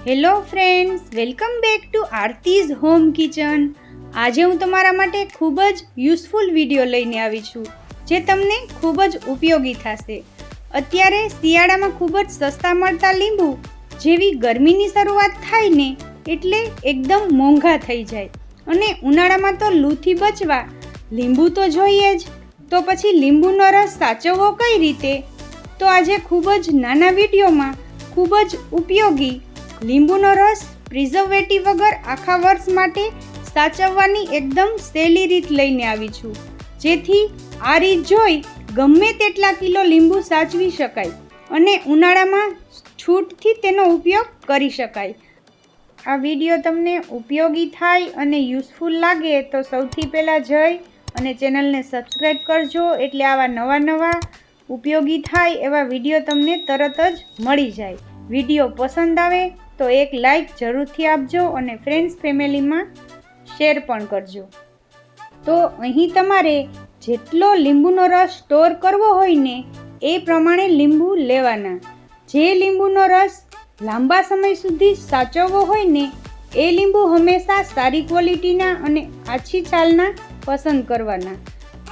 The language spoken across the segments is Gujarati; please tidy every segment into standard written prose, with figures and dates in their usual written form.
Hello friends, welcome back to Aarti's home kitchen. આજે હું તમારા માટે ખૂબ જ યુઝફુલ વિડીયો લઈને આવી છું જે તમને ખૂબ જ ઉપયોગી થશે. અત્યારે શિયાળામાં ખૂબ જ સસ્તા મળતા લીંબુ જેવી ગરમીની શરૂઆત થાય ને એટલે એકદમ મોંઘા થઈ જાય અને ઉનાળામાં તો લૂથી બચવા લીંબુ તો જોઈએ જ. તો પછી લીંબુનો રસ સાચવવો કઈ રીતે? તો આજે ખૂબ જ નાના વિડીયોમાં ખૂબ જ ઉપયોગી લીંબુનો રસ પ્રિઝર્વેટિવ વગર આખા વર્ષ માટે સાચવવાની એકદમ સહેલી રીત લઈને આવી છું, જેથી આ રીત જોઈ ગમે તેટલા કિલો લીંબુ સાચવી શકાય અને ઉનાળામાં છૂટથી તેનો ઉપયોગ કરી શકાય. આ વિડીયો તમને ઉપયોગી થાય અને યુઝફુલ લાગે તો સૌથી પહેલાં જઈ અને ચેનલને સબસ્ક્રાઈબ કરજો, એટલે આવા નવા ઉપયોગી થાય એવા વિડીયો તમને તરત જ મળી જાય. વિડીયો પસંદ આવે તો એક લાઈક જરૂરથી આપજો અને ફ્રેન્ડ્સ ફેમિલીમાં શેર પણ કરજો. તો અહીં તમારે જેટલો લીંબુનો રસ સ્ટોર કરવો હોય ને એ પ્રમાણે લીંબુ લેવાના. જે લીંબુનો રસ લાંબા સમય સુધી સાચવવો હોય ને એ લીંબુ હંમેશા સારી ક્વોલિટીના અને આછી છાલના પસંદ કરવાના.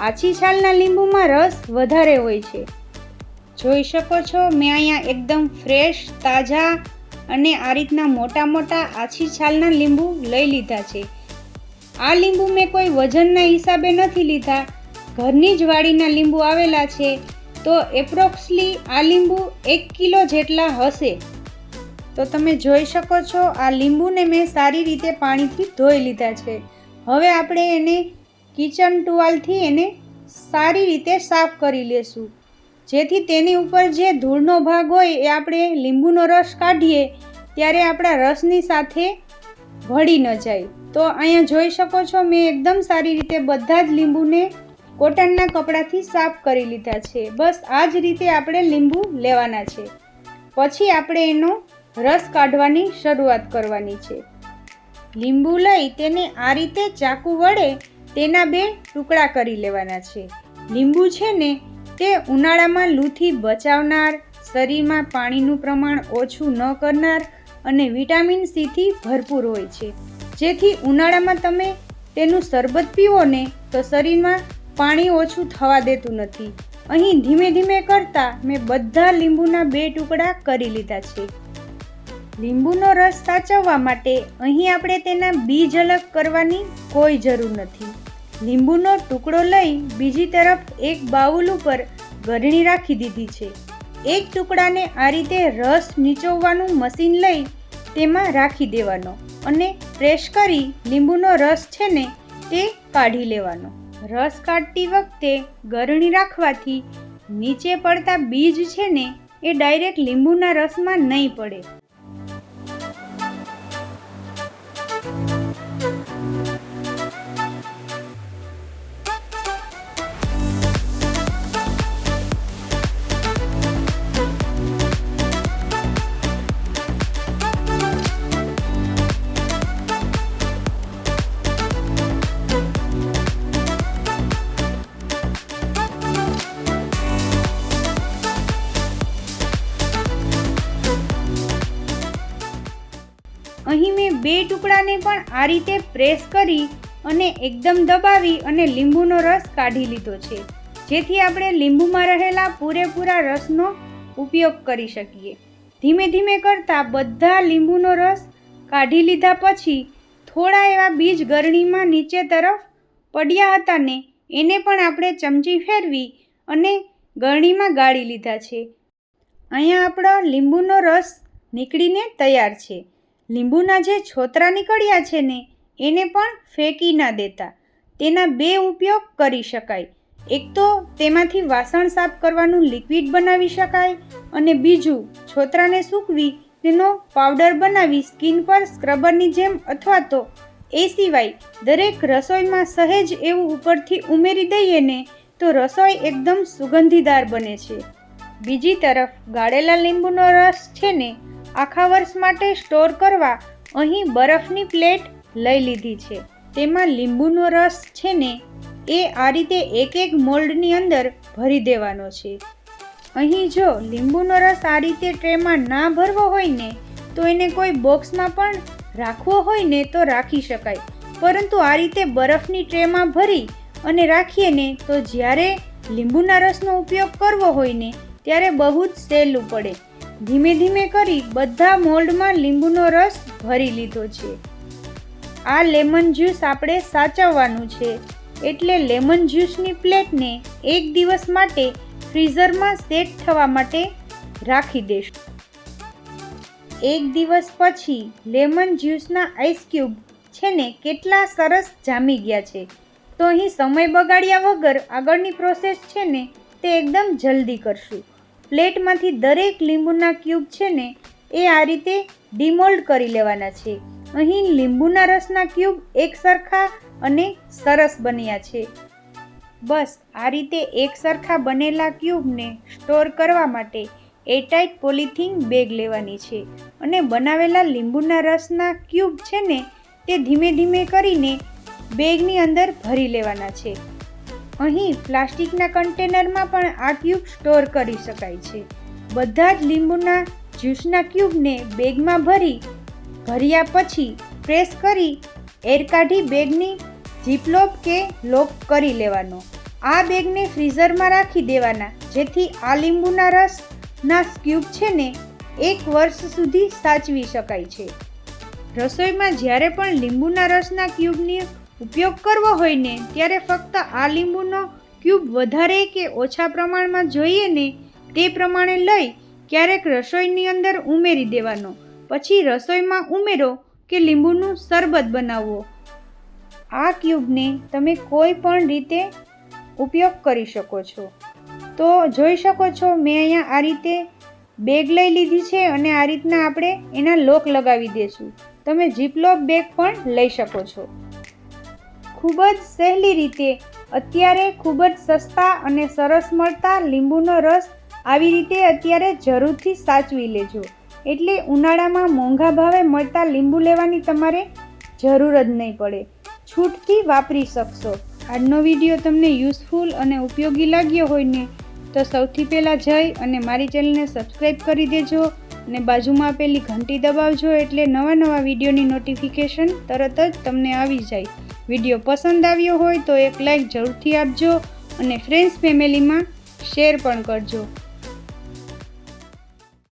આછી છાલના લીંબુમાં રસ વધારે હોય છે. જોઈ શકો છો, મેં અહીંયા એકદમ ફ્રેશ તાજા અને આ રીતના મોટા આછી છાલના લીંબુ લઈ લીધા છે. આ લીંબુ મેં કોઈ વજનના હિસાબે નથી લીધા, ઘરની જ વાડીના લીંબુ આવેલા છે. તો એપ્રોક્સલી આ લીંબુ 1 કિલો જેટલા હશે. તો તમે જોઈ શકો છો, આ લીંબુને મેં સારી રીતે પાણીથી ધોઈ લીધા છે. હવે આપણે એને કિચન ટુવાલથી એને સારી રીતે સાફ કરી લેશું, જેથી તેની ઉપર જે ધૂળનો ભાગ હોય એ આપણે લીંબુનો રસ કાઢીએ ત્યારે આપણા રસની સાથે ભળી ન જાય. તો અહીંયા જોઈ શકો છો, મેં એકદમ સારી રીતે બધા જ લીંબુને કોટનના કપડાથી સાફ કરી લીધા છે. બસ આ જ રીતે આપણે લીંબુ લેવાના છે. પછી આપણે એનો રસ કાઢવાની શરૂઆત કરવાની છે. લીંબુ લઈ તેને આ રીતે ચાકુ વડે તેના 2 ટુકડા કરી લેવાના છે. લીંબુ છે ને તે ઉનાળામાં લૂથી બચાવનાર, શરીરમાં પાણીનું પ્રમાણ ઓછું ન કરનાર અને વિટામિન સીથી ભરપૂર હોય છે, જેથી ઉનાળામાં તમે તેનું શરબત પીવો ને તો શરીરમાં પાણી ઓછું થવા દેતું નથી. અહીં ધીમે ધીમે કરતાં મેં બધા લીંબુના 2 ટુકડા કરી લીધા છે. લીંબુનો રસ સાચવવા માટે અહીં આપણે તેના બીજ અલગ કરવાની કોઈ જરૂર નથી. લીંબુનો ટુકડો લઈ બીજી તરફ એક બાઉલ ઉપર ગરણી રાખી દીધી છે. એક ટુકડાને આ રીતે રસ નીચોવવાનું મશીન લઈ તેમાં રાખી દેવાનો અને પ્રેસ કરી લીંબુનો રસ છે ને તે કાઢી લેવાનો. રસ કાઢતી વખતે ગરણી રાખવાથી નીચે પડતા બીજ છે ને એ ડાયરેક્ટ લીંબુના રસમાં નહીં પડે. અહીં મેં 2 ટુકડાને પણ આ રીતે પ્રેસ કરી અને એકદમ દબાવી અને લીંબુનો રસ કાઢી લીધો છે, જેથી આપણે લીંબુમાં રહેલા પૂરેપૂરા રસનો ઉપયોગ કરી શકીએ. ધીમે ધીમે કરતાં બધા લીંબુનો રસ કાઢી લીધા પછી થોડા એવા બીજ ગરણીમાં નીચે તરફ પડ્યા હતા ને એને પણ આપણે ચમચી ફેરવી અને ગરણીમાં ગાળી લીધા છે. અહીંયા આપણો લીંબુનો રસ નીકળીને તૈયાર છે. લીંબુના જે છોતરા નીકળ્યા છે ને એને પણ ફેંકી ના દેતા, તેના 2 ઉપયોગ કરી શકાય. એક તો તેમાંથી વાસણ સાફ કરવાનું લિક્વિડ બનાવી શકાય અને બીજું છોતરાને સૂકવી તેનો પાવડર બનાવી સ્કિન પર સ્ક્રબરની જેમ અથવા તો એ સિવાય દરેક રસોઈમાં સહેજ એવું ઉપરથી ઉમેરી દઈએ ને તો રસોઈ એકદમ સુગંધીદાર બને છે. બીજી તરફ ગાળેલા લીંબુનો રસ છે ને આખા વર્ષ માટે સ્ટોર કરવા અહીં બરફની પ્લેટ લઈ લીધી છે. તેમાં લીંબુનો રસ છે ને એ આ રીતે એક મોલ્ડની અંદર ભરી દેવાનો છે. અહીં જો લીંબુનો રસ આ રીતે ટ્રેમાં ના ભરવો હોય ને તો એને કોઈ બોક્સમાં પણ રાખવો હોય ને તો રાખી શકાય, પરંતુ આ રીતે બરફની ટ્રેમાં ભરી અને રાખીએ ને તો જ્યારે લીંબુના રસનો ઉપયોગ કરવો હોય ને ત્યારે બહુ જ સહેલું પડે. ધીમે ધીમે કરી બધા મોલ્ડમાં લીંબુનો રસ ભરી લીધો છે. આ લેમન જ્યુસ આપણે સાચવવાનું છે, એટલે લેમન જ્યુસની પ્લેટને 1 દિવસ માટે ફ્રીઝરમાં સેટ થવા માટે રાખી દેશું. 1 દિવસ પછી લેમન જ્યુસના આઈસ ક્યુબ છે ને કેટલા સરસ જામી ગયા છે. તો અહીં સમય બગાડ્યા વગર આગળની પ્રોસેસ છે ને તે એકદમ જલ્દી કરશું. પ્લેટમાંથી દરેક લીંબુના ક્યુબ છે ને એ આ રીતે ડિમોલ્ડ કરી લેવાના છે. અહીં લીંબુના રસના ક્યુબ એક સરખા અને સરસ બન્યા છે. બસ આ રીતે એક સરખા બનેલા ક્યુબને સ્ટોર કરવા માટે એરટાઇટ પોલિથીન બેગ લેવાની છે અને બનાવેલા લીંબુના રસના ક્યુબ છે ને તે ધીમે ધીમે કરીને બેગની અંદર ભરી લેવાના છે. અહીં પ્લાસ્ટિકના કન્ટેનરમાં પણ આ ક્યુબ સ્ટોર કરી શકાય છે. બધા જ લીંબુના જ્યુસના ક્યુબને બેગમાં ભર્યા પછી પ્રેસ કરી એર કાઢી બેગની ઝીપલોક કે લોક કરી લેવાનો. આ બેગને ફ્રીઝરમાં રાખી દેવાના, જેથી આ લીંબુના રસના ક્યુબ છે ને 1 વર્ષ સુધી સાચવી શકાય છે. રસોઈમાં જ્યારે પણ લીંબુના રસના ક્યુબની ઉપયોગ કરવો હોય ને ત્યારે ફક્ત આ લીંબુનો ક્યુબ વધારે કે ઓછા પ્રમાણમાં જોઈએ ને તે પ્રમાણે લઈ ક્યારેક રસોઈની અંદર ઉમેરી દેવાનો. પછી રસોઈમાં ઉમેરો કે લીંબુનું શરબત બનાવવો. આ ક્યુબને તમે કોઈ પણ રીતે ઉપયોગ કરી શકો છો. તો જોઈ શકો છો મેં અહીંયા આ રીતે બેગ લઈ લીધી છે અને આ રીતના આપણે એના લોક લગાવી દઈશું. તમે જીપલોક બેગ પણ લઈ શકો છો. ખૂબ જ સહેલી રીતે અત્યારે ખૂબ જ સસ્તા અને સરસ મળતા લીંબુનો રસ આવી રીતે અત્યારે જરૂરથી સાચવી લેજો. એટલે ઉનાળામાં મોંઘા ભાવે મળતા લીંબુ લેવાની તમારે જરૂર જ નહીં પડે. છૂટથી વાપરી શકશો. આજનો વિડીયો તમને યુઝફુલ અને ઉપયોગી લાગ્યો હોય ને તો સૌથી પહેલાં જઈ અને મારી ચેનલને સબસ્ક્રાઈબ કરી દેજો અને બાજુમાં આપેલી ઘંટી દબાવજો, એટલે નવા વિડીયોની નોટિફિકેશન તરત જ તમને આવી જાય. વિડીયો પસંદ આવ્યો હોય તો એક લાઈક જરૂરથી આપજો અને ફ્રેન્ડ્સ ફેમિલીમાં શેર પણ કરજો.